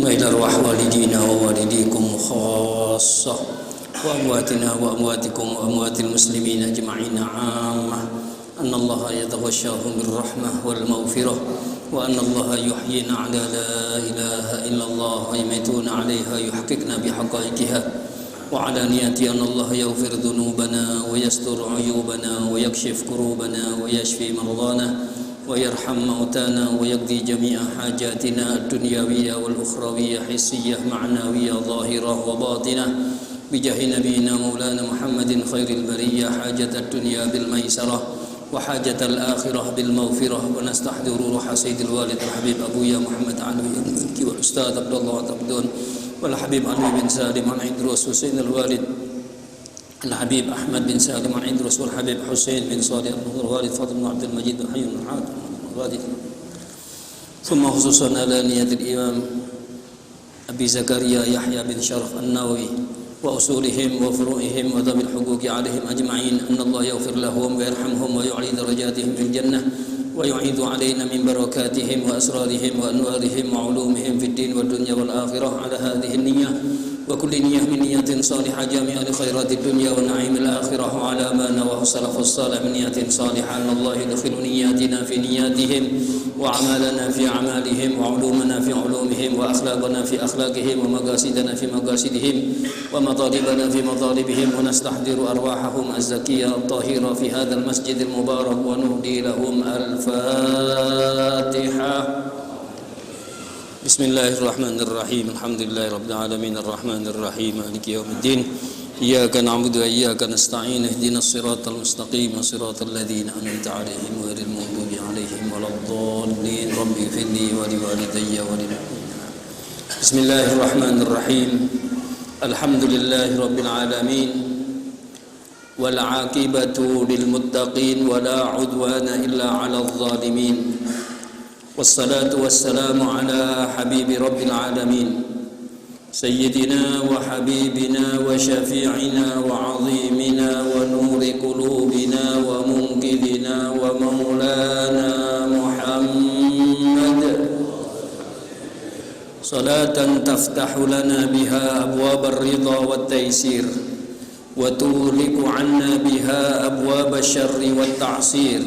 ثم إلى أرواح والدينا ووالديكم خاصة وأمواتنا وأمواتكم وأموات المسلمين أجمعين عامة أن الله يتغشاهم بالرحمة والمغفرة وأن الله يحيينا على لا إله إلا الله ويميتون عليها يحققنا بحقائقها وعلى نيتي أن الله يغفر ذنوبنا ويستر عيوبنا ويكشف كروبنا ويشفي مرضانا ويرحم موتانا ويقضي جميع حاجاتنا الدنيوية والأخروية حسية معنوية ظاهرة وباطنة بجاه نبينا مولانا محمد خير البرية حاجة الدنيا بالميسرة وحاجة الآخرة بالمغفرة ونستحضر روح سيد الوالد الحبيب أبويا محمد علوي الملكي والأستاذ عبد الله عبدون والحبيب علي بن سالم عن عندروس حسين الوالد الحبيب أحمد بن سالم عن عندروس والحبيب حسين بن صالح الوالد فاطمة بن عبد المجيد الحي الحاكم الوالد ثم خصوصا على نية الإمام أبي زكريا يحيى بن شرف النووي وأصولهم وفروعهم وذوي الحقوق عليهم أجمعين أن الله يغفر لهم ويرحمهم ويعلي درجاتهم في الجنة ويعيد علينا من بركاتهم وأسرارهم وأنوارهم وعلومهم في الدين والدنيا والآخرة على هذه النية وكل نية من نية صالحة جامعة لخيرات الدنيا ونعيم الآخرة وعلى ما نواه السلف الصالح من نية صالحة أن الله يدخل نياتنا في نياتهم وأعمالنا في أعمالهم وعلومنا في علومهم وأخلاقنا في أخلاقهم ومقاصدنا في مقاصدهم ومطالبنا في مطالبهم ونستحضر أرواحهم الزكية الطاهرة في هذا المسجد المبارك ونهدي لهم الفاتحة. بسم الله الرحمن الرحيم الحمد لله رب العالمين الرحمن الرحيم مالك يوم الدين إياك نعبد وإياك نستعين اهدنا الصراط المستقيم صراط الذين أنعمت عليهم غير المغضوب عليهم ولا الضالين رب اغفر لي ولوالدي وللمؤمنين. بسم الله الرحمن الرحيم الحمد لله رب العالمين والعاقبة للمتقين ولا عدوان إلا على الظالمين والصلاة والسلام على حبيب رب العالمين سيدنا وحبيبنا وشفيعنا وعظيمنا ونور قلوبنا ومنقذنا ومولانا محمد صلاة تفتح لنا بها أبواب الرضا والتيسير وتغلق عنا بها أبواب الشر والتعسير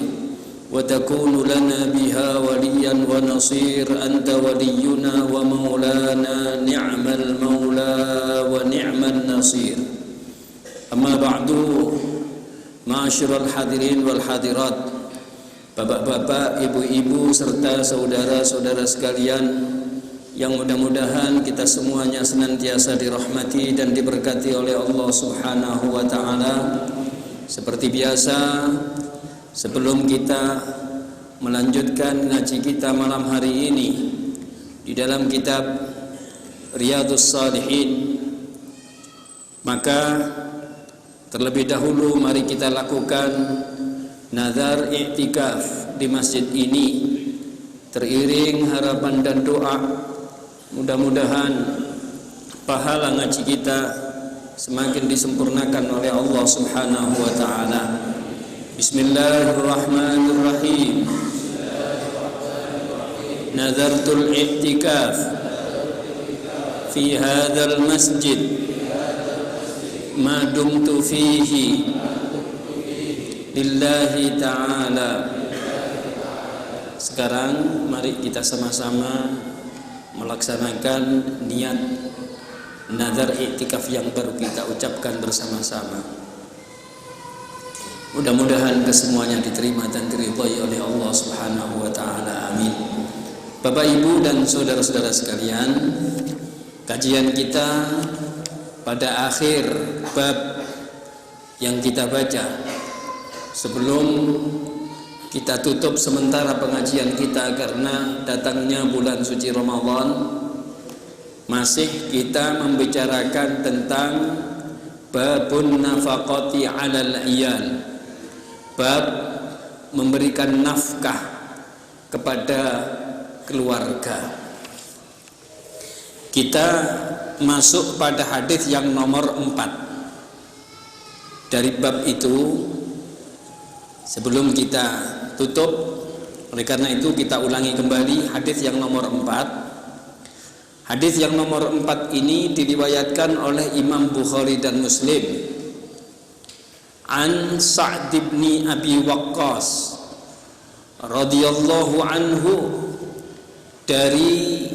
وتكون لنا بها وليا ونصير أنت ولينا ومولانا نعم المولى ونعم النصير. أما بعد معاشر الحاضرين والحاضرات, bapak-bapak, ibu-ibu serta saudara-saudara sekalian yang mudah-mudahan kita semuanya senantiasa dirahmati dan diberkati oleh Allah Subhanahu wa taala. Seperti biasa, sebelum kita melanjutkan ngaji kita malam hari ini di dalam kitab Riyadhus Shalihin, maka terlebih dahulu mari kita lakukan nazar i'tikaf di masjid ini teriring harapan dan doa. Mudah-mudahan pahala ngaji kita semakin disempurnakan oleh Allah Subhanahu wa taala. Bismillahirrahmanirrahim. Nazartul i'tikaf fi hadzal masjid ma dumtu fihi lillahi ta'ala. Sekarang mari kita sama-sama melaksanakan niat nazar i'tikaf yang baru kita ucapkan bersama-sama. Mudah-mudahan kesemuanya diterima dan diridhai oleh Allah Subhanahu wa taala. Amin. Bapak, Ibu dan saudara-saudara sekalian, kajian kita pada akhir bab yang kita baca sebelum kita tutup sementara pengajian kita karena datangnya bulan suci Ramadan, masih kita membicarakan tentang babun nafaqati 'alal iyal, bab memberikan nafkah kepada keluarga. Kita masuk pada hadis yang nomor 4 dari bab itu. Sebelum kita tutup, oleh karena itu kita ulangi kembali hadis yang nomor 4. Hadis yang nomor 4 ini diriwayatkan oleh Imam Bukhari dan Muslim. An Sa'd bin Abi Waqqas radhiyallahu anhu, dari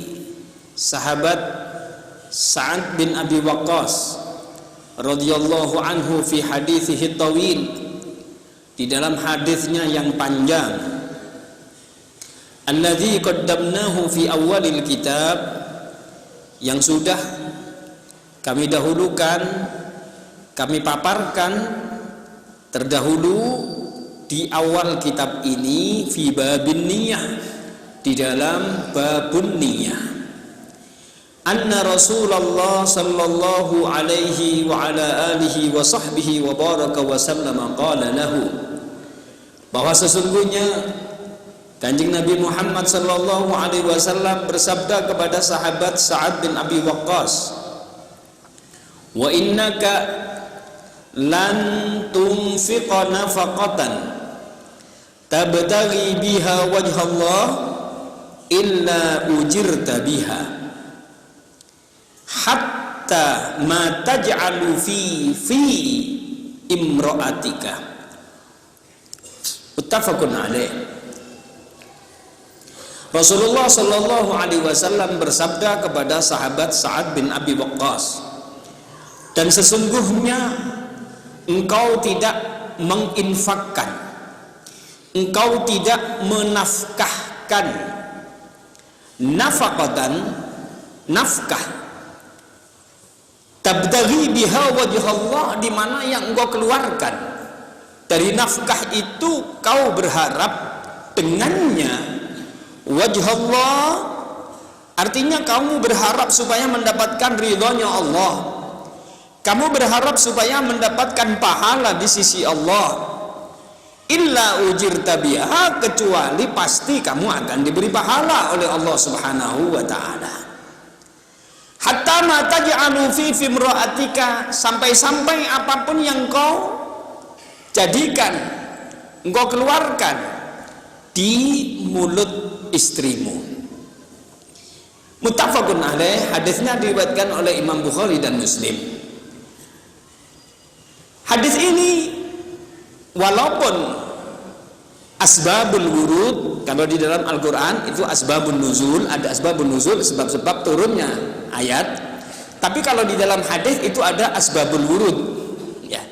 sahabat Sa'ad bin Abi Waqqas radhiyallahu anhu fi hadithihi tawil, di dalam hadisnya yang panjang, alladzi qaddamnahu fi awalil kitab, yang sudah kami dahulukan, kami paparkan terdahulu di awal kitab ini, fi babin niyah, di dalam babun niyah. Anna Rasulullah sallallahu alaihi wa ala alihi wa sahbihi wa baraka wa sallama qala lahu, bahwa sesungguhnya Kanjeng Nabi Muhammad sallallahu alaihi wasallam bersabda kepada sahabat Sa'ad bin Abi Waqqas, wa innaka lan tunfiqa nafaqatan tabtaghi biha wajhallah illa ujirta biha hatta ma taj'alu fi imra'atika. Muttafaqun alaih. Rasulullah Shallallahu Alaihi Wasallam bersabda kepada sahabat Sa'ad bin Abi Waqqas, dan sesungguhnya engkau tidak menginfakkan, engkau tidak menafkahkan, nafaqatan, nafkah, tabtaghi biha wajhallah, di mana yang engkau keluarkan dari nafkah itu kau berharap dengannya wajh Allah, artinya kamu berharap supaya mendapatkan ridhonya Allah, kamu berharap supaya mendapatkan pahala di sisi Allah. Illa ujirta biha, kecuali pasti kamu akan diberi pahala oleh Allah Subhanahu wa ta'ala. Hatta ma taj'alu fi imra'atika, sampai-sampai apapun yang kau jadikan, engkau keluarkan di mulut istrimu. Muttafaqun alaih. Hadisnya diriwayatkan oleh Imam Bukhari dan Muslim. Hadis ini walaupun asbabul wurud, kalau di dalam Al-Quran itu asbabun nuzul, ada asbabun nuzul, sebab-sebab turunnya ayat, tapi kalau di dalam hadis itu ada asbabul wurud, ya.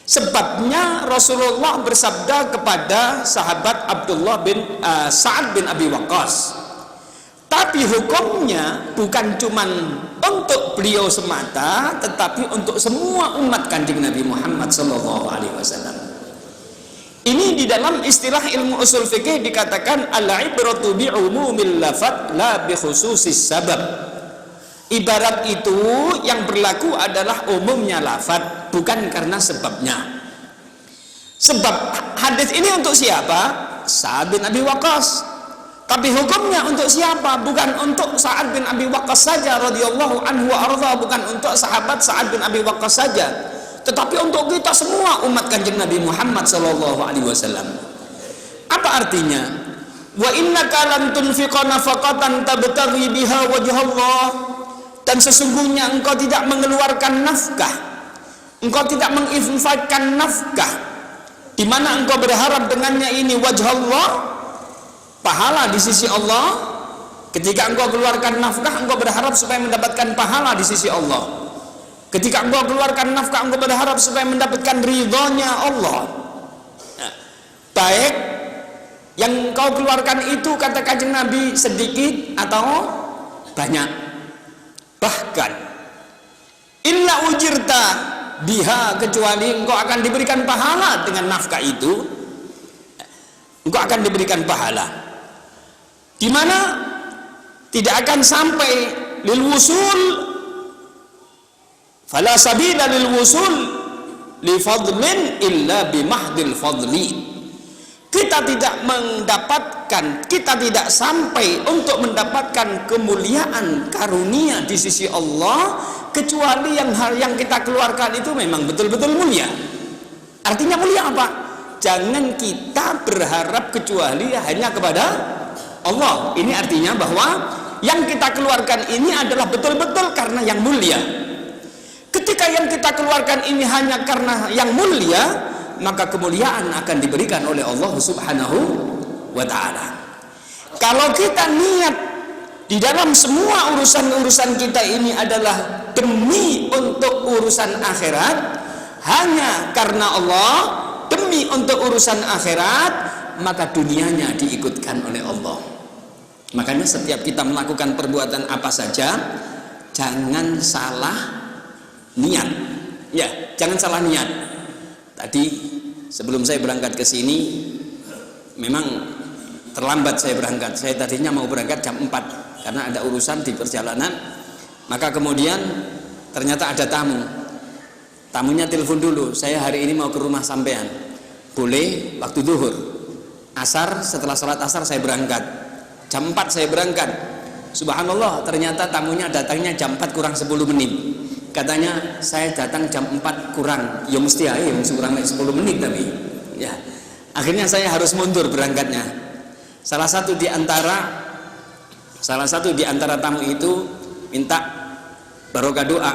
Sebabnya Rasulullah bersabda kepada sahabat Abdullah bin Sa'ad bin Abi Waqqas, tapi hukumnya bukan cuman untuk beliau semata, tetapi untuk semua umat Kanjeng Nabi Muhammad sallallahu alaihi wasallam. Ini di dalam istilah ilmu usul fikih dikatakan al-ibratu bi'umumil lafadz la bi khususis sabab. Ibarat itu yang berlaku adalah umumnya lafadz, bukan karena sebabnya. Sebab hadis ini untuk siapa? Sa'ad bin Abi Waqqas. Tapi hukumnya untuk siapa? Bukan untuk Sa'ad bin Abi Waqqas saja radhiyallahu anhu wa arda, bukan untuk sahabat Sa'ad bin Abi Waqqas saja, tetapi untuk kita semua umat Kanjeng Nabi Muhammad sallallahu alaihi wasallam. Apa artinya? Wa innaka lan tunfiqa nafaqatan tabtaghi biha wajhallah, dan sesungguhnya engkau tidak mengeluarkan nafkah, engkau tidak menginfakkan nafkah, di mana engkau berharap dengannya ini wajhallah, pahala di sisi Allah. Ketika engkau keluarkan nafkah, engkau berharap supaya mendapatkan pahala di sisi Allah. Ketika engkau keluarkan nafkah, engkau berharap supaya mendapatkan ridhonya Allah. Nah, baik yang engkau keluarkan itu, kata Kanjeng Nabi, sedikit atau banyak, bahkan illa ujirta biha, kecuali engkau akan diberikan pahala dengan nafkah itu, engkau akan diberikan pahala, di mana tidak akan sampai lil wusul, fala sabila lil wusul li fadlin illa bi mahdil fadli. Kita tidak mendapatkan, kita tidak sampai untuk mendapatkan kemuliaan karunia di sisi Allah kecuali yang hal yang kita keluarkan itu memang betul-betul mulia. Artinya mulia apa? Jangan kita berharap kecuali hanya kepada Allah. Ini artinya bahwa yang kita keluarkan ini adalah betul-betul karena yang mulia. Ketika yang kita keluarkan ini hanya karena yang mulia, maka kemuliaan akan diberikan oleh Allah Subhanahu wa ta'ala. Kalau kita niat di dalam semua urusan-urusan kita ini adalah demi untuk urusan akhirat, hanya karena Allah, demi untuk urusan akhirat, maka dunianya diikutkan oleh Allah. Makanya setiap kita melakukan perbuatan apa saja, jangan salah niat. Ya, jangan salah niat. Tadi sebelum saya berangkat ke sini, memang terlambat saya berangkat. Saya tadinya mau berangkat jam 4 karena ada urusan di perjalanan. Maka kemudian ternyata ada tamu. Tamunya telepon dulu, saya hari ini mau ke rumah sampean. Boleh waktu zuhur. Asar, setelah sholat asar saya berangkat. Jam 4 saya berangkat. Subhanallah, ternyata tamunya datangnya jam 4 kurang 10 menit. Katanya saya datang jam 4 kurang, ya mesti aja kurang 10 menit tapi ya. Akhirnya saya harus mundur berangkatnya. Salah satu di antara tamu itu minta barokah doa.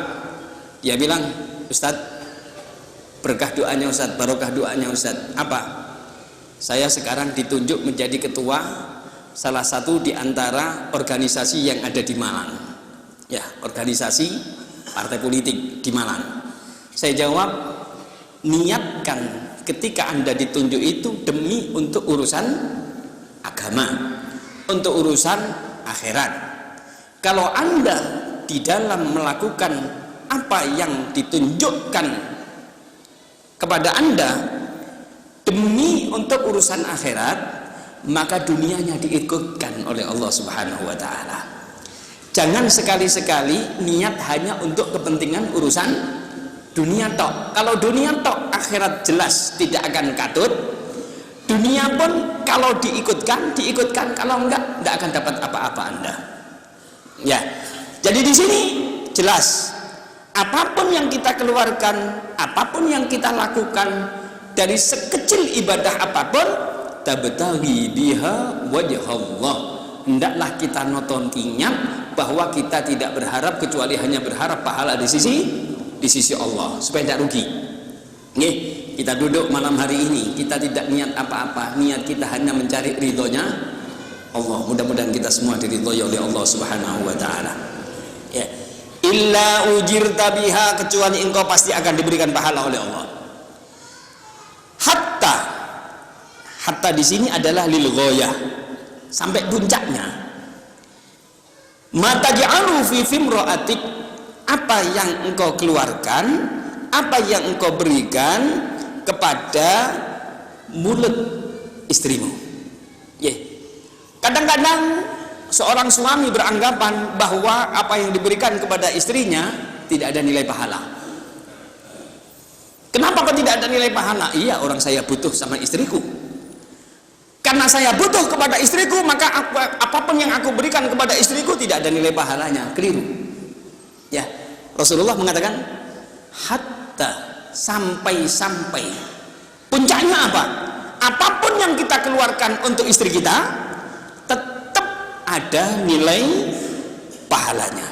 Dia bilang, "Ustadz, berkah doanya Ustadz, barokah doanya Ustadz." Apa? Saya sekarang ditunjuk menjadi ketua salah satu di antara organisasi yang ada di Malang. Ya, organisasi partai politik di Malang. Saya jawab, niatkan ketika Anda ditunjuk itu demi untuk urusan agama, untuk urusan akhirat. Kalau Anda di dalam melakukan apa yang ditunjukkan kepada Anda demi untuk urusan akhirat, maka dunianya diikutkan oleh Allah Subhanahu wa ta'ala. Jangan sekali-sekali niat hanya untuk kepentingan urusan dunia tok. Kalau dunia tok, akhirat jelas tidak akan katut. Dunia pun kalau diikutkan, kalau enggak akan dapat apa-apa Anda. Ya. Jadi di sini jelas, apapun yang kita keluarkan, apapun yang kita lakukan, dari sekecil ibadah apapun, tabtaghi biha wajh Allah. Hendaklah kita noton ingat bahwa kita tidak berharap kecuali hanya berharap pahala di sisi Allah, supaya tidak rugi. Nih, kita duduk malam hari ini, kita tidak niat apa-apa, niat kita hanya mencari ridhonya Allah. Mudah-mudahan kita semua diridhoi oleh Allah Subhanahu wa ta'ala. Ya. Illa ujirta biha, kecuali engkau pasti akan diberikan pahala oleh Allah. Hatta di sini adalah lil ghayah, sampai puncaknya. Mata ja'alu fi fimra'atik, apa yang engkau keluarkan, apa yang engkau berikan kepada mulut istrimu. Yeah. Kadang-kadang seorang suami beranggapan bahwa apa yang diberikan kepada istrinya tidak ada nilai pahala. Kenapa kok tidak ada nilai pahala? Iya, orang saya butuh sama istriku. Karena saya butuh kepada istriku, maka apapun yang aku berikan kepada istriku tidak ada nilai pahalanya. Keliru. Ya, Rasulullah mengatakan hatta, sampai. Puncaknya apa? Apapun yang kita keluarkan untuk istri kita tetap ada nilai pahalanya.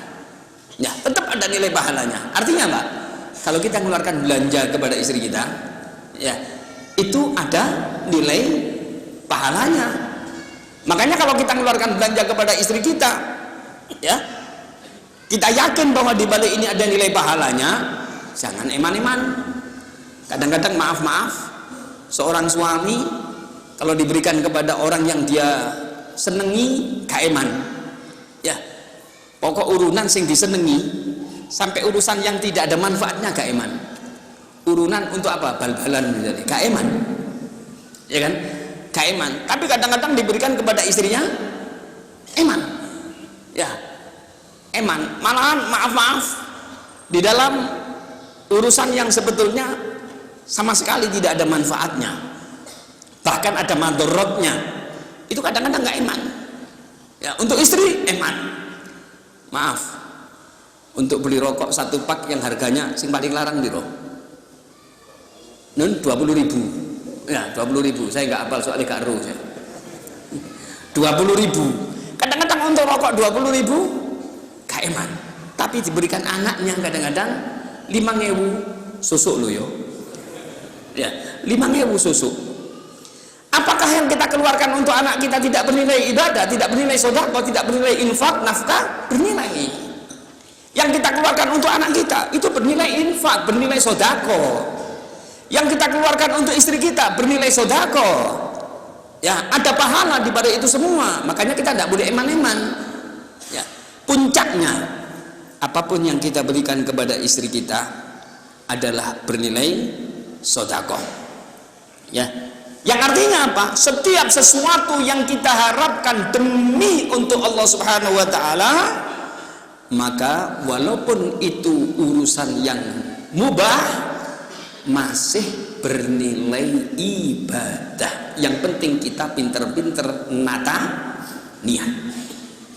Ya, tetap ada nilai pahalanya. Artinya apa? Kalau kita mengeluarkan belanja kepada istri kita, ya, itu ada nilai pahalanya. Makanya kalau kita mengeluarkan belanja kepada istri kita, ya, kita yakin bahwa di balik ini ada nilai pahalanya, jangan eman-eman. Kadang-kadang maaf, seorang suami kalau diberikan kepada orang yang dia senengi, kaeman. Ya, pokok urunan sing disenengi, sampai urusan yang tidak ada manfaatnya kaeman. Urunan untuk apa? Bal-balan misalnya, kaeman. Ya kan? Kaeman. Tapi kadang-kadang diberikan kepada istrinya eman. Ya, eman. Malahan maaf, di dalam urusan yang sebetulnya sama sekali tidak ada manfaatnya, bahkan ada madorotnya, itu kadang-kadang nggak eman. Ya, untuk istri eman. Maaf, untuk beli rokok satu pak yang harganya sing paling larang di nun 20.000. Ya, 20.000. Saya nggak hafal soalnya, gak ero. 20.000. Kadang-kadang keluarkan untuk rokok 20.000 gak eman, tapi diberikan anaknya kadang-kadang 5.000 susuk lo yo ya, 5.000 susuk. Apakah yang kita keluarkan untuk anak kita tidak bernilai ibadah, tidak bernilai sedekah, tidak bernilai infak, nafkah? Bernilai. Yang kita keluarkan untuk anak kita itu bernilai infak, bernilai sedekah. Yang kita keluarkan untuk istri kita bernilai sedekah. Ya, ada pahala di balik itu semua. Makanya kita tidak boleh eman-eman. Ya, puncaknya apapun yang kita berikan kepada istri kita adalah bernilai sedekah. Ya. Yang artinya apa? Setiap sesuatu yang kita harapkan demi untuk Allah Subhanahu wa taala, maka walaupun itu urusan yang mubah masih bernilai ibadah. Yang penting kita pinter-pinter nata niat.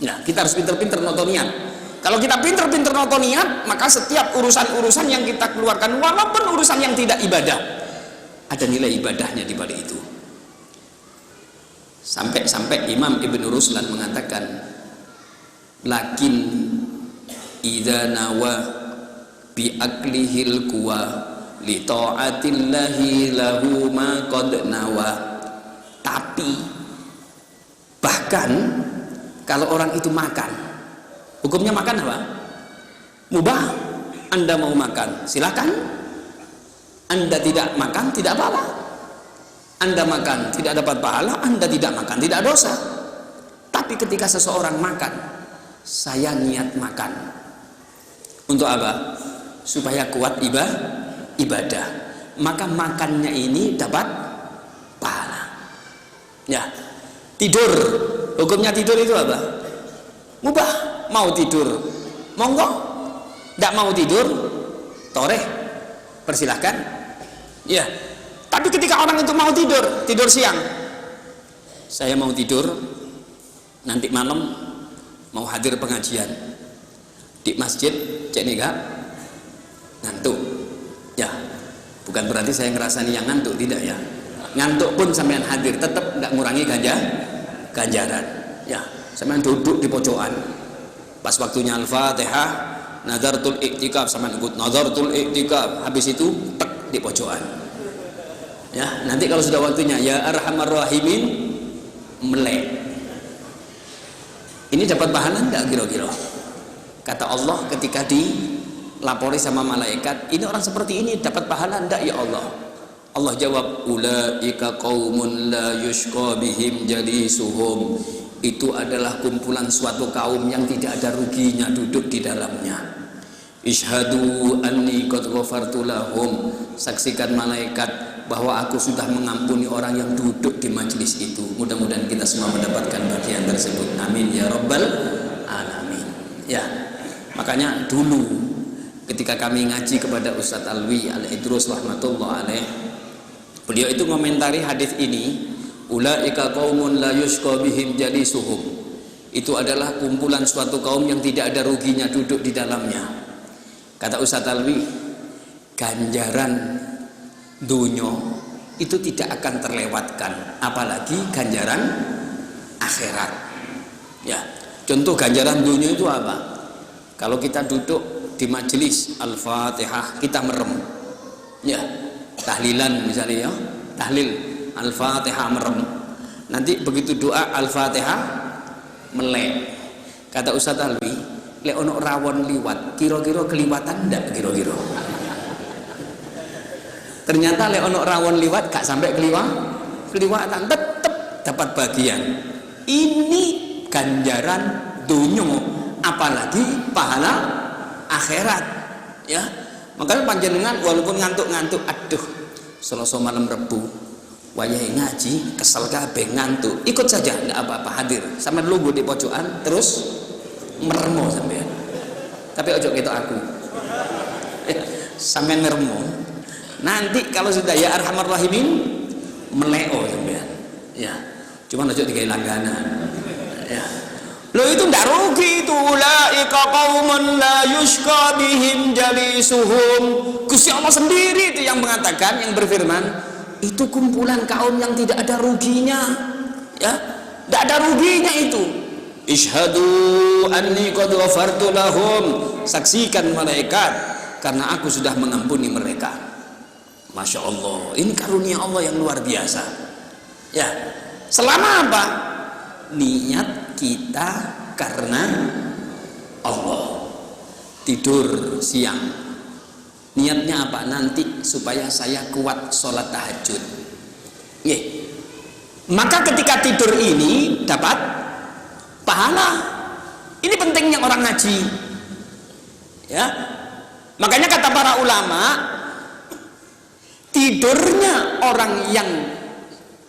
Nah, kita harus pinter-pinter noto niat. Kalau kita pinter-pinter noto niat, maka setiap urusan-urusan yang kita keluarkan walaupun urusan yang tidak ibadah, ada nilai ibadahnya di balik itu. Sampai Imam Ibn Ruslan mengatakan, lakin idza nawa bi aklihil kuwa li ta'atillahi lahu ma qad nawa. Tapi bahkan kalau orang itu makan, hukumnya makan apa? Mubah. Anda mau makan, silakan. Anda tidak makan, tidak apa-apa. Anda makan, tidak dapat pahala. Anda tidak makan, tidak dosa. Tapi ketika seseorang makan, saya niat makan. Untuk apa? Supaya kuat ibadah. Maka makannya ini dapat pahala. Ya. Tidur. Hukumnya tidur itu apa? Mubah. Mau tidur, monggo. Tidak mau tidur, toreh. Persilahkan. Ya, tapi ketika orang itu mau tidur siang, saya mau tidur, nanti malam mau hadir pengajian di masjid, cek nih gak ngantuk. Ya, bukan berarti saya ngerasani yang ngantuk, tidak ya. Ngantuk pun sampean hadir, tetap nggak ngurangi ganjaran. Ya, sampean duduk di pojokan, pas waktunya Al-Fatihah, nazartul iktikaf, sampean ikut nazartul iktikaf, habis itu tek di pojokan. Ya, nanti kalau sudah waktunya ya arhamar rahimin melek. Ini dapat pahala enggak kira-kira? Kata Allah ketika dilapori sama malaikat, ini orang seperti ini dapat pahala enggak ya Allah? Allah jawab, ulaika qaumun la yushqa bihim jalisuhum. Itu adalah kumpulan suatu kaum yang tidak ada ruginya duduk di dalamnya. Ishhadu anni qad ghafartu lahum. Saksikan malaikat bahwa aku sudah mengampuni orang yang duduk di majelis itu. Mudah-mudahan kita semua mendapatkan bagian tersebut. Amin ya rabbal alamin. Ya. Makanya dulu ketika kami ngaji kepada Ustadz Alwi Al-Idrus rahmatullah alaih, beliau itu komentari hadis ini, ulaika qaumun la yushqa bihim jalisuhum. Itu adalah kumpulan suatu kaum yang tidak ada ruginya duduk di dalamnya. Kata Ustadz Alwi, ganjaran dunya itu tidak akan terlewatkan, apalagi ganjaran akhirat. Ya, contoh ganjaran dunya itu apa? Kalau kita duduk di majelis Al-Fatihah, kita merem. Ya, tahlilan misalnya ya, tahlil Al-Fatihah merem. Nanti begitu doa Al-Fatihah melek. Kata Ustadz Alwi, lek ono rawon liwat, kira-kira keliwatan ndak kira-kira? Ternyata lek ono rawon liwat gak sampai keliwatan, tetap dapat bagian. Ini ganjaran dunya, apalagi pahala akhirat. Ya, makanya panjenengan walaupun ngantuk-ngantuk, aduh, Selasa malam Rebu, wayahe ngaji, kesel kabeh ngantuk, ikut saja, nggak apa-apa, hadir. Sampai lungguh di pojokan, terus meremo sampean. Tapi ojo gitu aku. Sampean meremo. Nanti kalau sudah ya arhamar rahimin meleo sampean. Ya. Cuma ojo digawe langganan. Ya. Loh itu ndak rugi itu, ulaika qaumun la yushqa bihim jalisuhum. Gusti Allah sendiri itu yang mengatakan, yang berfirman, itu kumpulan kaum yang tidak ada ruginya. Ya. Tidak ada ruginya itu. Ishhadu anni qad ghafartu lahum, saksikan malaikat karena aku sudah mengampuni mereka. Masya Allah, ini karunia Allah yang luar biasa. Ya, selama apa? Niat kita karena Allah. Tidur siang, niatnya apa? Nanti supaya saya kuat sholat tahajud. Maka ketika tidur ini dapat pahala. Ini pentingnya orang ngaji. Ya, makanya kata para ulama, tidurnya orang yang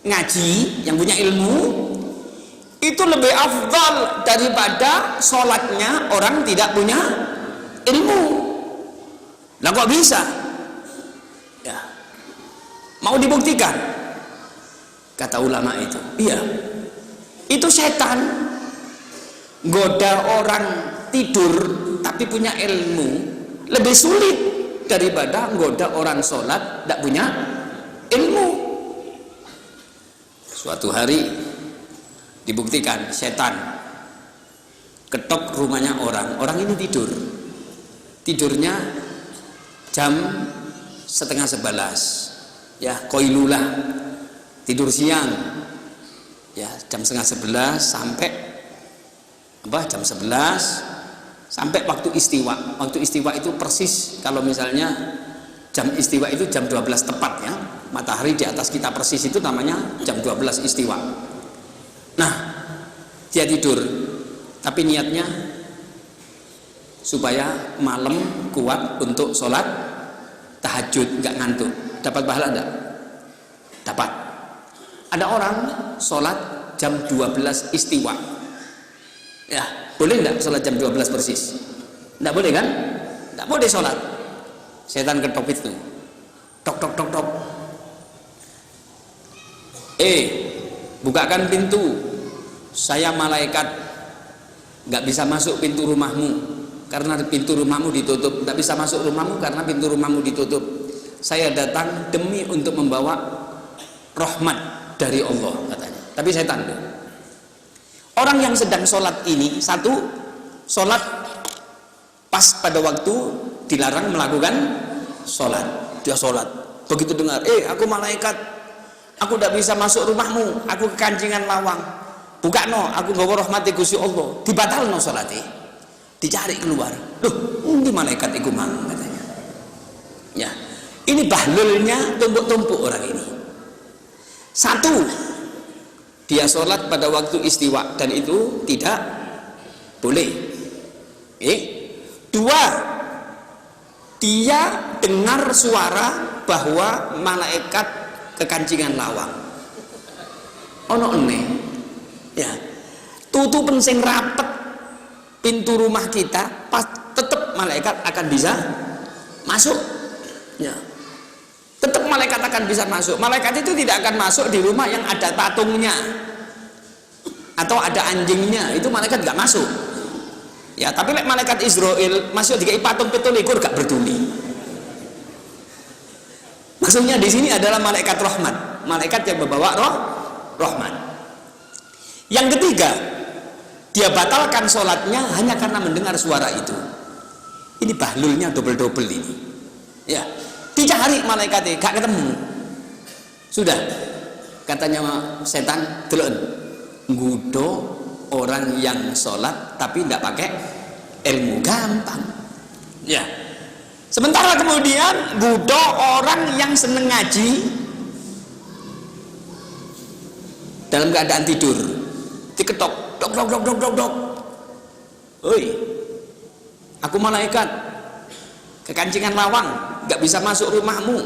ngaji, yang punya ilmu, itu lebih afdal daripada sholatnya orang tidak punya ilmu. Lah kok bisa? Ya, mau dibuktikan? Kata ulama itu, iya, itu setan goda orang tidur tapi punya ilmu lebih sulit daripada goda orang sholat tidak punya ilmu. Suatu hari dibuktikan, setan ketok rumahnya orang ini tidurnya jam 10:30, ya, qailulah, tidur siang, ya, jam 10:30 sampai jam 11 sampai waktu istiwa. Waktu istiwa itu persis, kalau misalnya jam istiwa itu jam 12 tepat, ya, matahari di atas kita persis, itu namanya jam 12 istiwa. Nah, dia tidur tapi niatnya supaya malam kuat untuk sholat tahajud, nggak ngantuk. Dapat pahala enggak? Dapat. Ada orang sholat jam 12 istiwa, ya, boleh enggak sholat jam 12 persis? Enggak boleh kan? Enggak boleh sholat. Setan ketok itu, tok tok tok tok, bukakan pintu, saya malaikat, nggak bisa masuk pintu rumahmu karena pintu rumahmu ditutup. Nggak bisa masuk rumahmu karena pintu rumahmu ditutup. Saya datang demi untuk membawa rahmat dari Allah, katanya. Tapi setan tuh. Orang yang sedang sholat ini, satu, sholat pas pada waktu dilarang melakukan sholat. Dia sholat, begitu dengar, aku malaikat, aku tidak bisa masuk rumahmu, aku kekancingan lawang, buka no, aku gawa rahmati Gusti Allah, dibatal no sholatnya, dicari keluar. Loh, ini malaikat iku mang, katanya. Ya, ini bahlulnya tumpuk-tumpuk orang ini. Satu, dia sholat pada waktu istiwa dan itu tidak boleh. Dua, dia dengar suara bahwa malaikat kekancingan lawang. Ono ene, ya, tutup sing rapet pintu rumah kita, pas tetap malaikat akan bisa masuk. Ya, tetap malaikat akan bisa masuk. Malaikat itu tidak akan masuk di rumah yang ada patungnya atau ada anjingnya, itu malaikat nggak masuk. Ya, tapi malaikat Israel masuk di patung petolikur gak berduli. Maksudnya di sini adalah malaikat rahmat, malaikat yang membawa rahmat. Yang ketiga, dia batalkan sholatnya hanya karena mendengar suara itu. Ini bahlulnya double-double ini. Ya, dicari malaikatnya gak ketemu. Sudah, katanya setan, delon nggudo orang yang sholat tapi tidak pakai ilmu, gampang. Ya, sementara kemudian nggudo orang yang seneng ngaji dalam keadaan tidur, diketok, dok dok dok dok dok dok, oi, aku malaikat kekancingan lawang, gak bisa masuk rumahmu,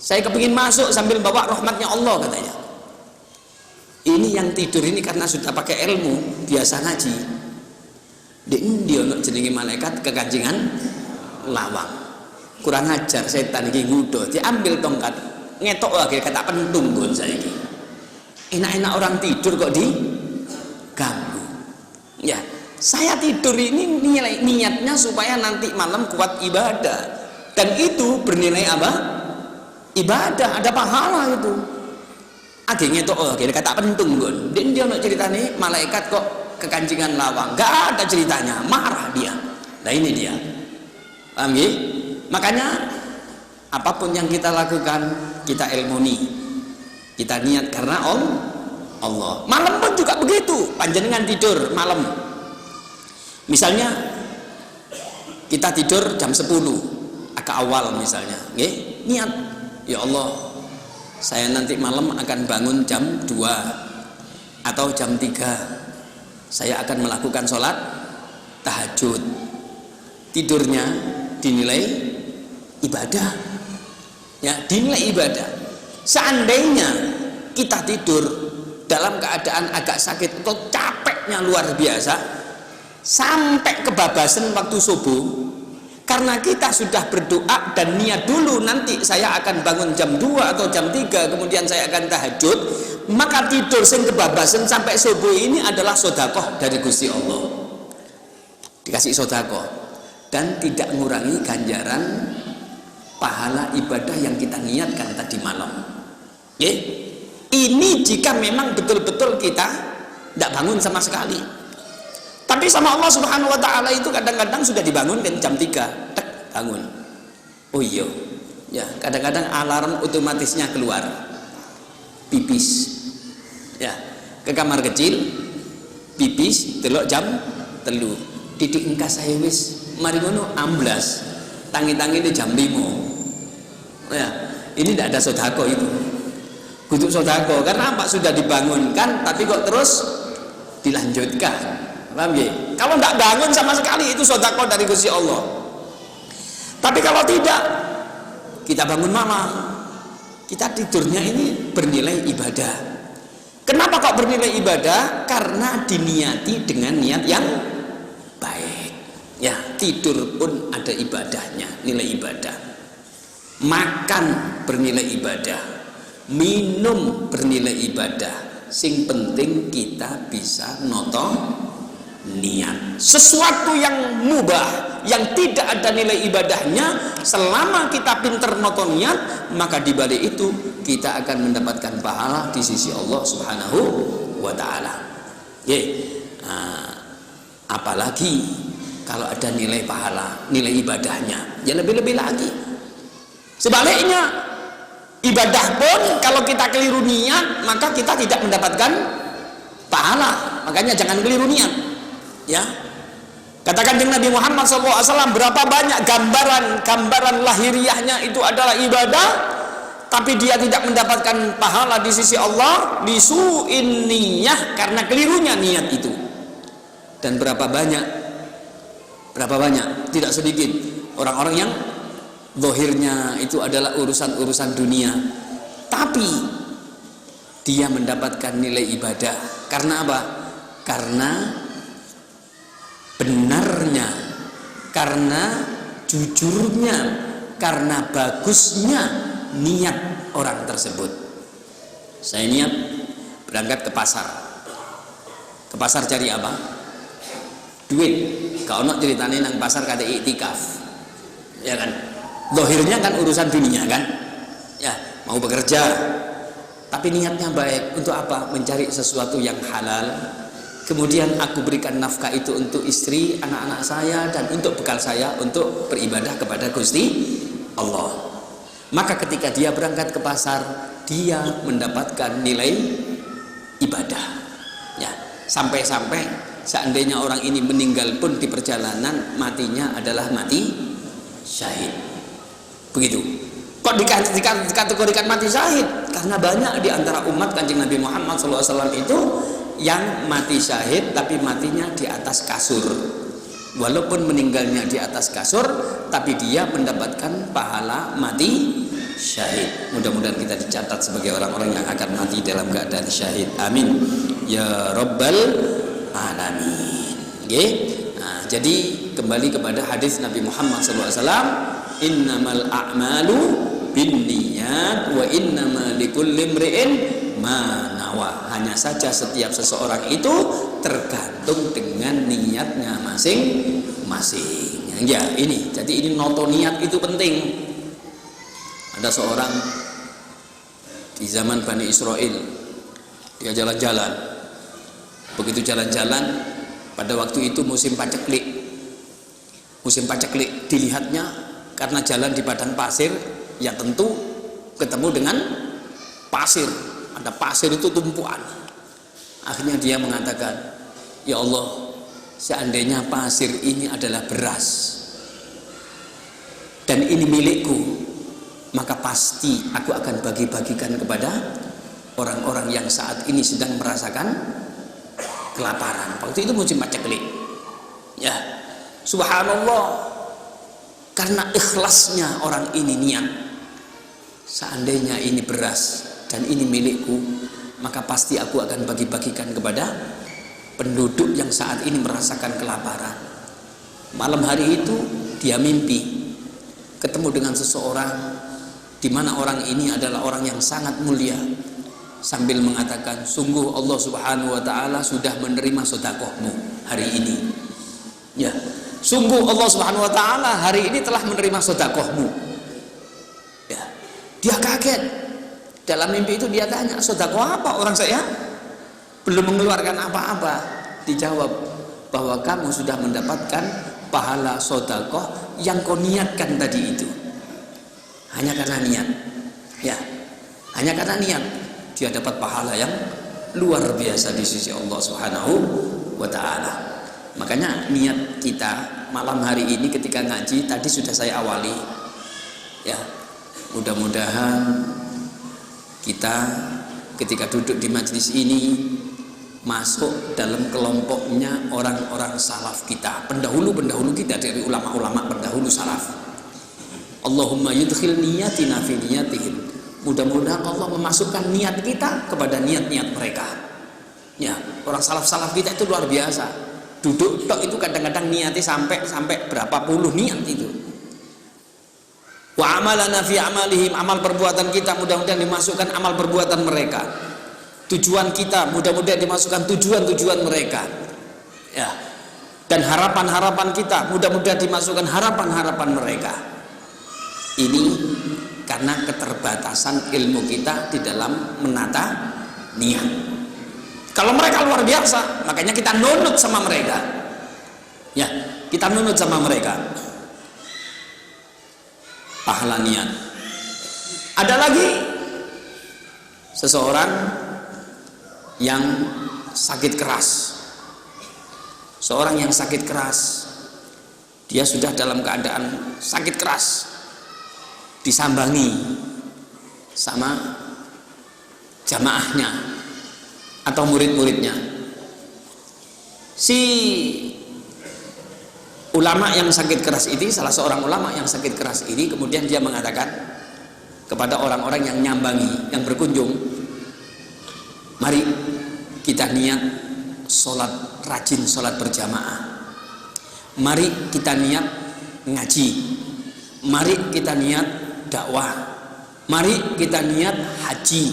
saya kepingin masuk sambil bawa rahmatnya Allah, katanya. Ini yang tidur ini karena sudah pakai ilmu, biasa ngaji. Dia untuk jenenge malaikat kekancingan lawang. Kurang ajar setan iki ngudo, diambil tongkat, ngetok lagi kata pentung gon saiki. Enak-enak orang tidur kok diganggu. Ya, saya tidur ini niatnya supaya nanti malam kuat ibadah. Dan itu bernilai apa? Ibadah, ada pahala itu. Akhirnya tuh, kata pentung gon. Dia nak ceritanya malaikat kok kekancingan lawang, nggak ada ceritanya, marah dia. Nah ini dia, paham ya? Makanya apapun yang kita lakukan, kita ilmuni, kita niat karena Allah. Malam pun juga begitu, panjenengan tidur malam, misalnya kita tidur jam 10 agak awal misalnya, niat, ya Allah, saya nanti malam akan bangun jam 2 atau jam 3, saya akan melakukan sholat tahajud. Tidurnya dinilai ibadah, ya, dinilai ibadah. Seandainya kita tidur dalam keadaan agak sakit atau capeknya luar biasa sampai kebabasan waktu subuh, karena kita sudah berdoa dan niat dulu nanti saya akan bangun jam 2 atau jam 3, kemudian saya akan tahajud, maka tidur sing kebabasan sampai subuh ini adalah sedekah dari Gusti Allah, dikasih sedekah dan tidak mengurangi ganjaran pahala ibadah yang kita niatkan tadi malam. Ini jika memang betul-betul kita tidak bangun sama sekali. Tapi sama Allah Subhanahu wa ta'ala itu kadang-kadang sudah dibangunkan jam 3, tek, bangun. Oh iya, ya, kadang-kadang alarm otomatisnya keluar, pipis, ya, ke kamar kecil, pipis, delok jam 3, didik engkas saya wis mari ngono amblas, tangi-tangi di jam 5. Ya, ini tidak ada sedekah itu, kudu sedekah. Karena apa? Sudah dibangunkan tapi kok terus dilanjutkan. Paham ya? Kalau tidak bangun sama sekali itu sedekah dari Gusti Allah. Tapi kalau tidak, kita bangun malam, kita tidurnya ini bernilai ibadah. Kenapa kok bernilai ibadah? Karena diniati dengan niat yang baik. Ya, tidur pun ada ibadahnya, nilai ibadah. Makan bernilai ibadah, minum bernilai ibadah. Sing penting kita bisa noto niat. Sesuatu yang mubah, yang tidak ada nilai ibadahnya, selama kita pinter noto niat, maka di balik itu kita akan mendapatkan pahala di sisi Allah Subhanahu wa ta'ala. Apalagi kalau ada nilai pahala, nilai ibadahnya, ya lebih-lebih lagi. Sebaliknya, ibadah pun kalau kita keliru niat, maka kita tidak mendapatkan pahala. Makanya jangan keliru niat, ya. Katakan dengan Nabi Muhammad SAW, berapa banyak gambaran lahiriahnya itu adalah ibadah, tapi dia tidak mendapatkan pahala di sisi Allah, lisu'in niyah, karena kelirunya niat itu. Dan berapa banyak, tidak sedikit orang-orang yang zahirnya itu adalah urusan-urusan dunia, tapi dia mendapatkan nilai ibadah. Karena apa? Karena benarnya, karena jujurnya, karena bagusnya niat orang tersebut. Saya niat berangkat ke pasar. Ke pasar cari apa? Duit. Kalau nak ceritanya nang pasar kata iktikaf, ya kan? Zahirnya kan urusan dunia kan, ya, mau bekerja, tapi niatnya baik. Untuk apa? Mencari sesuatu yang halal. Kemudian aku berikan nafkah itu untuk istri, anak-anak saya, dan untuk bekal saya untuk beribadah kepada Gusti Allah. Maka ketika dia berangkat ke pasar, dia mendapatkan nilai ibadah, ya. Sampai-sampai seandainya orang ini meninggal pun di perjalanan, matinya adalah mati syahid. Begitu. Kok dikategorikan mati syahid? Karena banyak di antara umat Kanjeng Nabi Muhammad SAW itu yang mati syahid tapi matinya di atas kasur. Walaupun meninggalnya di atas kasur, tapi dia mendapatkan pahala mati syahid. Mudah-mudahan kita dicatat sebagai orang-orang yang akan mati dalam keadaan syahid. Amin ya rabbal alamin. Nah, jadi kembali kepada hadis Nabi Muhammad SAW, innamal a'malu binniyat wa innama likulli imri'in ma nawa. Hanya saja setiap seseorang itu tergantung dengan niatnya masing-masing. Ya, ini. Jadi ini noto niat itu penting. Ada seorang di zaman Bani Israel, dia jalan-jalan, Begitu jalan-jalan, pada waktu itu musim paceklik. Musim paceklik dilihatnya karena jalan di padang pasir, ya tentu ketemu dengan pasir. Ada pasir itu tumpuan. Akhirnya dia mengatakan, ya Allah, seandainya pasir ini adalah beras dan ini milikku, maka pasti aku akan bagi-bagikan kepada orang-orang yang saat ini sedang merasakan kelaparan. Waktu itu musim paceklik. Ya, subhanallah, karena ikhlasnya orang ini niat, seandainya ini beras dan ini milikku, maka pasti aku akan bagi-bagikan kepada penduduk yang saat ini merasakan kelaparan. Malam hari itu dia mimpi ketemu dengan seseorang, di mana orang ini adalah orang yang sangat mulia, sambil mengatakan, sungguh Allah Subhanahu wa Ta'ala sudah menerima sedekahmu hari ini. Ya, sungguh Allah Subhanahu wa Ta'ala hari ini telah menerima sedekahmu. Ya, dia kaget. Dalam mimpi itu dia tanya, sedekah apa? Orang saya belum mengeluarkan apa-apa. Dijawab bahwa kamu sudah mendapatkan pahala sedekah yang kau niatkan tadi itu. Hanya karena niat. Ya, hanya karena niat dia dapat pahala yang luar biasa di sisi Allah Subhanahu wa Ta'ala. Makanya niat kita malam hari ini ketika ngaji tadi sudah saya awali. Ya, mudah-mudahan kita ketika duduk di majelis ini masuk dalam kelompoknya orang-orang salaf kita, pendahulu-pendahulu kita dari ulama-ulama pendahulu salaf. Allahumma yudkhil niyatina fi niyatihim. Mudah-mudahan Allah memasukkan niat kita kepada niat-niat mereka. Ya, orang salaf-salaf kita itu luar biasa. Duduk tok itu kadang-kadang niatnya sampai berapa puluh niat itu. Wa amalana fi amalihim, amal perbuatan kita mudah-mudahan dimasukkan amal perbuatan mereka. Tujuan kita mudah-mudahan dimasukkan tujuan-tujuan mereka. Ya. Dan harapan-harapan kita mudah-mudahan dimasukkan harapan-harapan mereka. Ini karena keterbatasan ilmu kita di dalam menata niat. Kalau mereka luar biasa, makanya kita nunut sama mereka. Ya, kita nunut sama mereka. Pahala niat. Ada lagi seseorang yang sakit keras. Seorang yang sakit keras, dia sudah dalam keadaan sakit keras, disambangi sama jamaahnya atau murid-muridnya. Si ulama yang sakit keras ini, salah seorang ulama yang sakit keras ini, kemudian dia mengatakan kepada orang-orang yang nyambangi, yang berkunjung, mari kita niat sholat, rajin sholat berjamaah. Mari kita niat ngaji. Mari kita niat dakwah. Mari kita niat haji.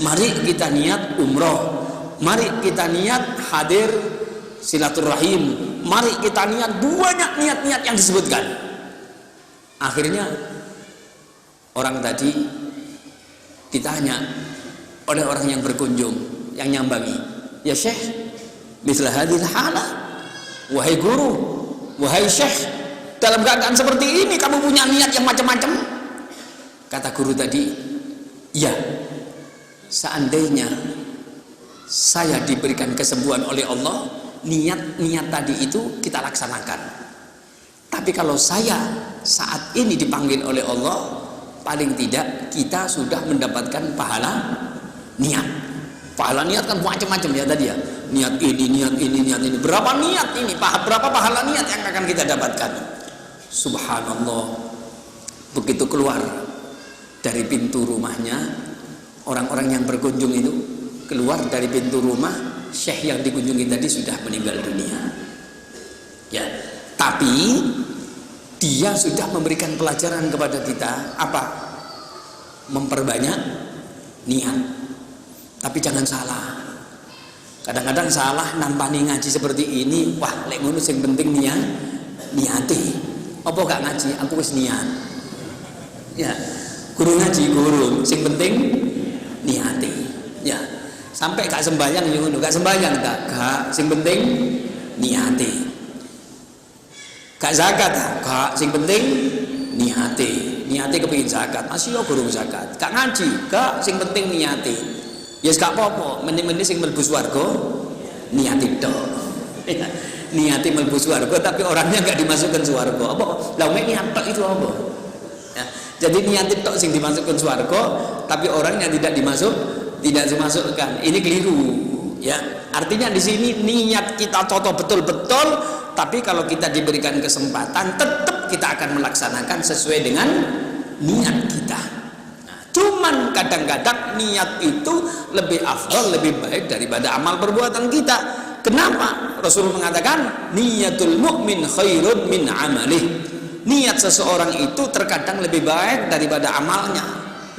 Mari kita niat umroh. Mari kita niat hadir silaturahim. Mari kita niat, banyak niat-niat yang disebutkan. Akhirnya orang tadi ditanya oleh orang yang berkunjung, yang nyambangi, ya Syekh, mislah hadhil halah, wahai guru, wahai Syekh, dalam keadaan seperti ini kamu punya niat yang macam-macam. Kata guru tadi, ya, seandainya saya diberikan kesembuhan oleh Allah, niat-niat tadi itu kita laksanakan. Tapi kalau saya saat ini dipanggil oleh Allah, paling tidak kita sudah mendapatkan pahala niat. Pahala niat kan macam-macam ya tadi ya. Niat ini, niat ini, niat ini. Berapa niat ini? Berapa pahala niat yang akan kita dapatkan? Subhanallah. Begitu keluar dari pintu rumahnya, orang-orang yang berkunjung itu keluar dari pintu rumah, Syekh yang dikunjungi tadi sudah meninggal dunia. Ya, tapi dia sudah memberikan pelajaran kepada kita apa? Memperbanyak niat. Tapi jangan salah. Kadang-kadang salah nampani ngaji seperti ini, wah lek ngono sing penting niati. Apa gak ngaji? Aku wis niat. Ya, guru ngaji guru, sing penting niati. Ya. Sampai gak sembahyang yo ngono, gak sembahyang gak sing penting niate. Gak zakat gak sing penting niate kepengin zakat, masih yo gurung zakat. Gak ngaji, gak sing penting niate. Ya gak apa-apa, mending-mending sing mlebu swarga niate tok. Niate mlebu swarga tapi orangnya gak dimasukkan swarga. Apa? Lah niat tok itu apa? Ya, jadi niat tok sing dimasukkan swarga tapi orangnya tidak dimasukkan. Ini keliru, ya. Artinya di sini niat kita contoh betul-betul, tapi kalau kita diberikan kesempatan tetap kita akan melaksanakan sesuai dengan niat kita. Nah, cuman kadang-kadang niat itu lebih afdal, lebih baik daripada amal perbuatan kita. Kenapa? Rasul mengatakan niatul mu'min khairun min amalih. Niat seseorang itu terkadang lebih baik daripada amalnya.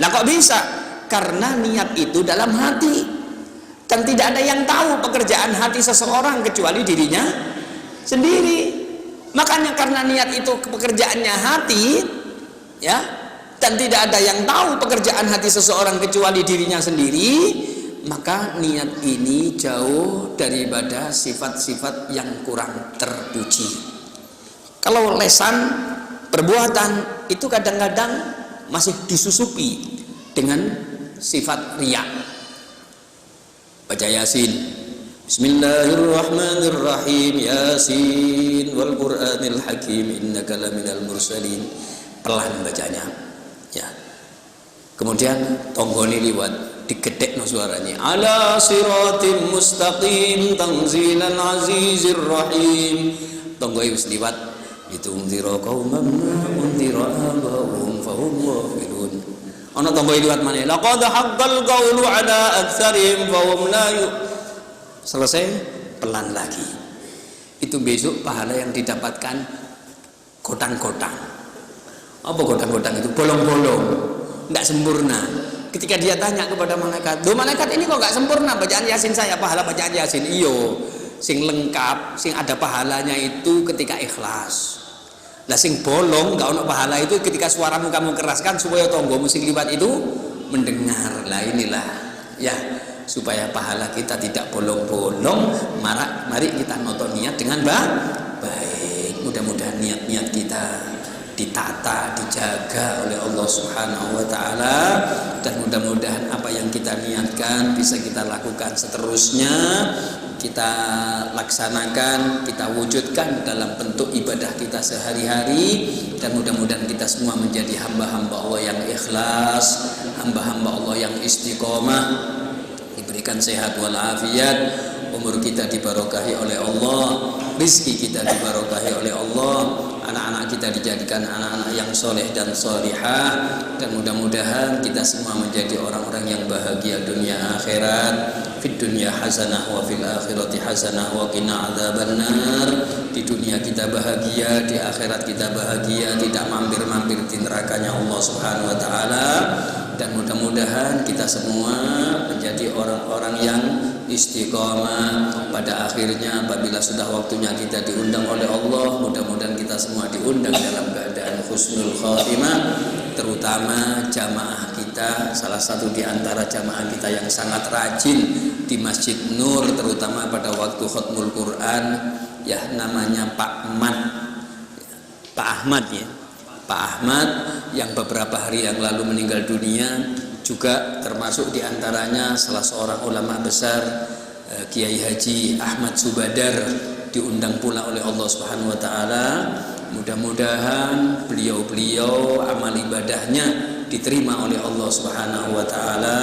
Lah kok bisa? Karena niat itu dalam hati, dan tidak ada yang tahu pekerjaan hati seseorang kecuali dirinya sendiri. Makanya karena niat itu pekerjaannya hati, ya, dan tidak ada yang tahu pekerjaan hati seseorang kecuali dirinya sendiri, maka niat ini jauh daripada sifat-sifat yang kurang terpuji. Kalau lesan perbuatan itu kadang-kadang masih disusupi dengan sifat riya. Baca Yasin, Bismillahirrahmanirrahim, Yasin wal Qur'anil Hakim, innaka laminal mursalin. Pelan bacanya, ya. Kemudian tonggone liwat, digedhekno suaranya, ala siratim mustaqim tanzilal azizir rahim. Tonggoe wis liwat, ditungzira qauman unzira abahum fahum ghafilun. Ana tonggoe liwat maneh, laqad haqqal qawlu ala aktsarihim fahum la selesai, pelan lagi. Itu besok pahala yang didapatkan godang-godang. Apa godang-godang itu? Bolong-bolong, tidak sempurna. Ketika dia tanya kepada malaikat, "Loh malaikat, ini kok nggak sempurna bacaan Yasin saya, pahala bacaan Yasin?" Iyo, sing lengkap, sing ada pahalanya itu ketika ikhlas. Lah sing bolong nggak ono pahala itu ketika suaramu kamu keraskan supaya tonggomu sing liwat itu mendengar. Lah inilah, ya, supaya pahala kita tidak bolong-bolong, mari kita noto niat dengan baik. Mudah-mudahan niat-niat kita ditata, dijaga oleh Allah Subhanahu wa taala, dan mudah-mudahan apa yang kita niatkan bisa kita lakukan seterusnya, kita laksanakan, kita wujudkan dalam bentuk ibadah kita sehari-hari, dan mudah-mudahan kita semua menjadi hamba-hamba Allah yang ikhlas, hamba-hamba Allah yang istiqomah, diberikan sehat walafiat, umur kita dibarokahi oleh Allah, rezeki kita dibarokahi oleh Allah, anak-anak kita dijadikan anak-anak yang soleh dan solihah, dan mudah-mudahan kita semua menjadi orang-orang yang bahagia dunia akhirat. Fid dunya hasanah wa fil akhirati hasanah wa qina adzabannar. Di dunia kita bahagia, di akhirat kita bahagia, tidak mampir-mampir di nerakanya Allah Subhanahu wa taala. Dan mudah-mudahan kita semua menjadi orang-orang yang istiqomah. Pada akhirnya apabila sudah waktunya kita diundang oleh Allah, mudah-mudahan kita semua diundang dalam keadaan husnul khatimah, terutama jamaah kita, salah satu di antara jamaah kita yang sangat rajin di Masjid Nur, terutama pada waktu khatmul Quran, ya, namanya Pak Ahmad ya. Pak Ahmad yang beberapa hari yang lalu meninggal dunia, juga termasuk diantaranya salah seorang ulama besar, Kiai Haji Ahmad Subadar, diundang pula oleh Allah Subhanahu wa taala. Mudah-mudahan beliau-beliau amal ibadahnya diterima oleh Allah Subhanahu wa taala,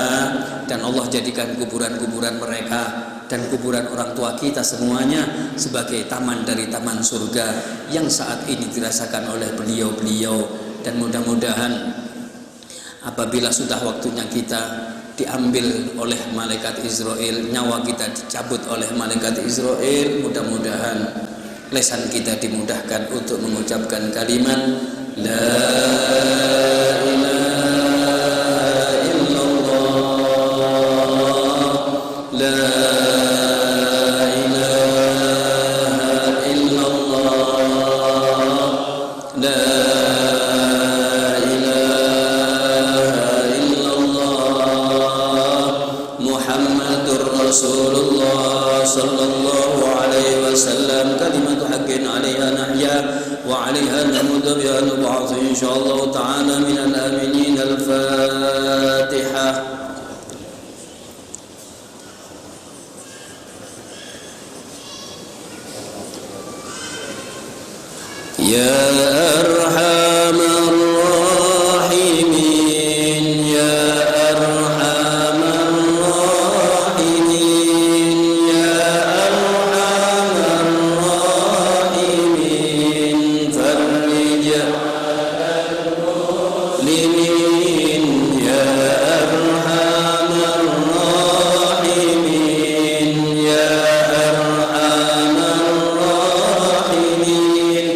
dan Allah jadikan kuburan-kuburan mereka dan kuburan orang tua kita semuanya sebagai taman dari taman surga yang saat ini dirasakan oleh beliau-beliau. Dan mudah-mudahan apabila sudah waktunya kita diambil oleh malaikat Israel, nyawa kita dicabut oleh malaikat Israel, mudah-mudahan lesan kita dimudahkan untuk mengucapkan kalimat la ilaha illallah, la ilaha illallah, la ilaha illallah, Muhammadur صلى الله عليه وسلم كلمة حق عليها نحيا وعليها نموت بها نبعث إن شاء الله تعالى من الآمنين. الفاتحة. يا أرحم الراحمين يا أرحم الراحمين يا أرحم الراحمين فرج على المسلمين يا أرحم الراحمين يا أرحم الراحمين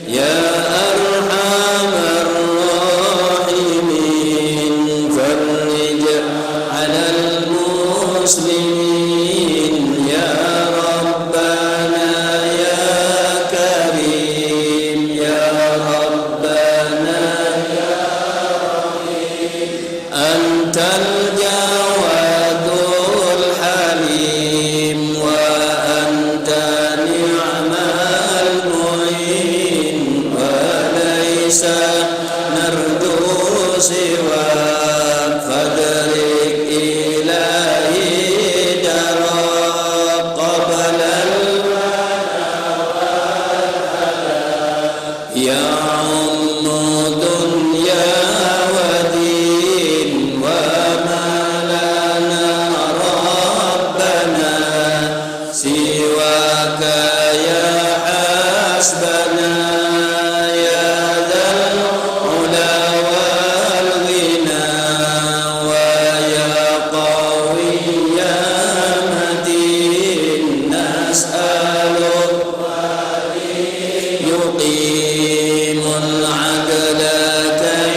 يا أرحم الراحمين فرج على المسلمين يا ربنا يا كريم يا ربنا يا رحيم أنت الجواد الحليم وأنت نعم المعين وليس نرجو سواك فادرك إلهي جرى قبل يعم دنيا ودين وما لنا ربنا سواك يا حسبنا يا ذا العلا والغنى ويا قوي يا متين نسألك يقيم العدل كي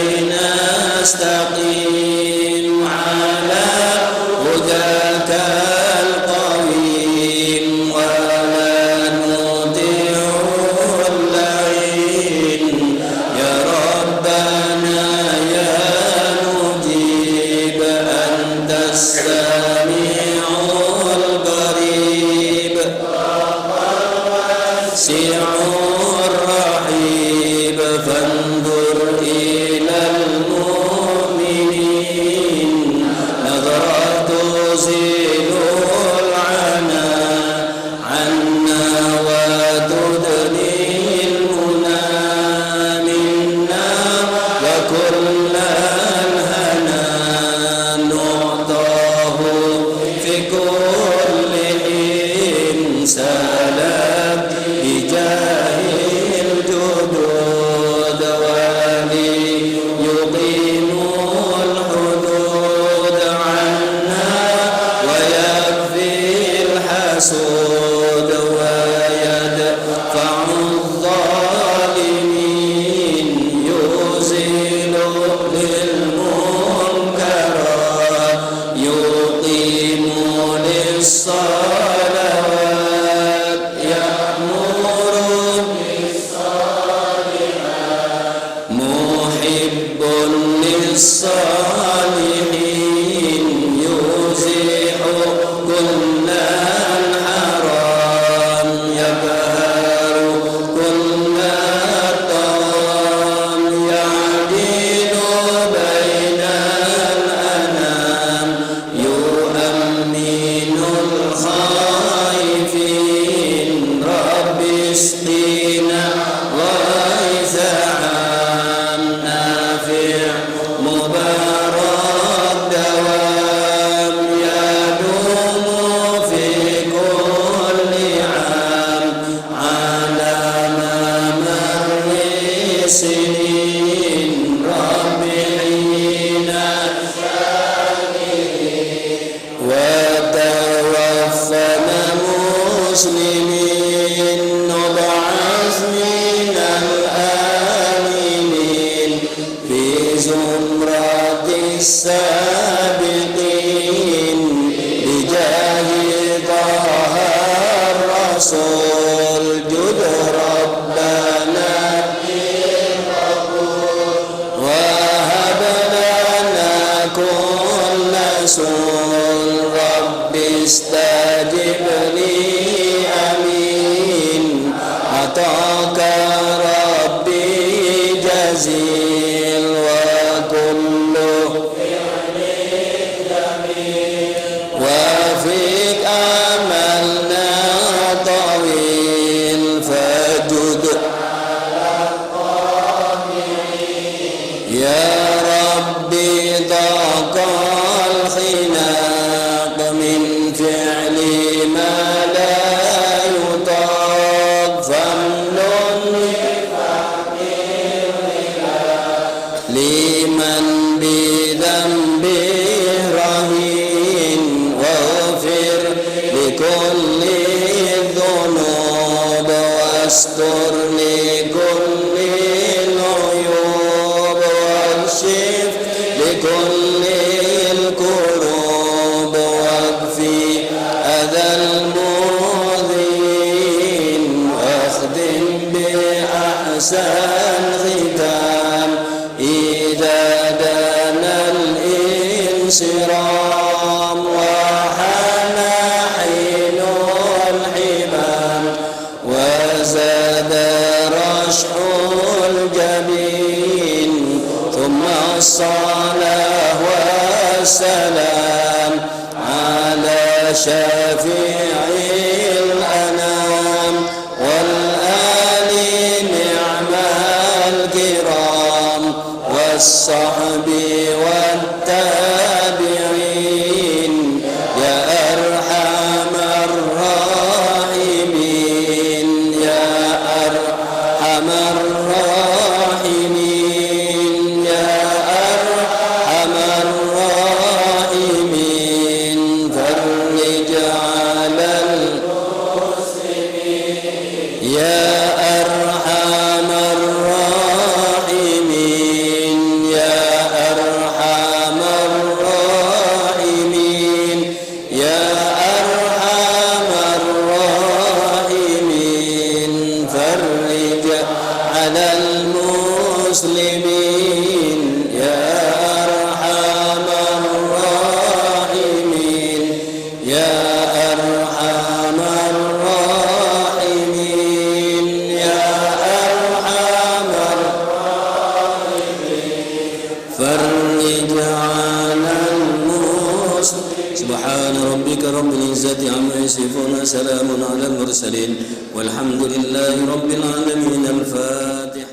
نستقيم على هداك القويم ولا نطيع اللعين يا ربنا يا مجيب أنت السميع القريب واسع الرحيب فانظر إلى المؤمنين نظرة تزيل العنا عنا وتدني المنى منا وكل الهنا نعطاه في كل حين سلام بجاه الجدود وليقيم الحدود عنا ويكفي الحسود ويدفع الظالمين يزيل للمنكرات يقيم للصلوات يأمر بالصالحات محب للصالحين يزيح كل الحرام يبهر كل الطعام يعدل بين الأنام يؤمن الخائفين رب اسقنا غيث عام نافع مبارك دوام يدوم في كل عام على ممر السنين رب حين وتوفنا مسلمين نبعث من الآمنين في زمرة السابقين بجاه طه الرسول جد ربنا وهب لنا كل سول رب استجب لي أعطاك ربي جزيل وكل وفيك أملنا طويل فجد يا ربي ضاق الخناق من فعل ما لا يطاق فامنن لمن بذنبه رهين واغفر لكل الذنوب واستر لكل العيوب واكشف لكل الكروب واكفي أذى المؤذين واخدم بأحسن ختام إذا دنا الانصرام وحان حين الحمام وزاد رشح الجبين ثم الصلاة والسلام على شفيع الأنام والآل نعم الكرام والصحب والتابعين يا أرحم الراحمين يا أرحم الراحمين يا أرحم الراحمين فرج على يا أرحم الراحمين يا أرحم الراحمين يا أرحم الراحمين فرج على المسلمين يا أرحم الراحمين يا أرحم الراحمين يا أرحم فرج على المسلمين سبحان ربك رب العزة عما يصفون سلام على المرسلين والحمد لله رب العالمين الفاتحة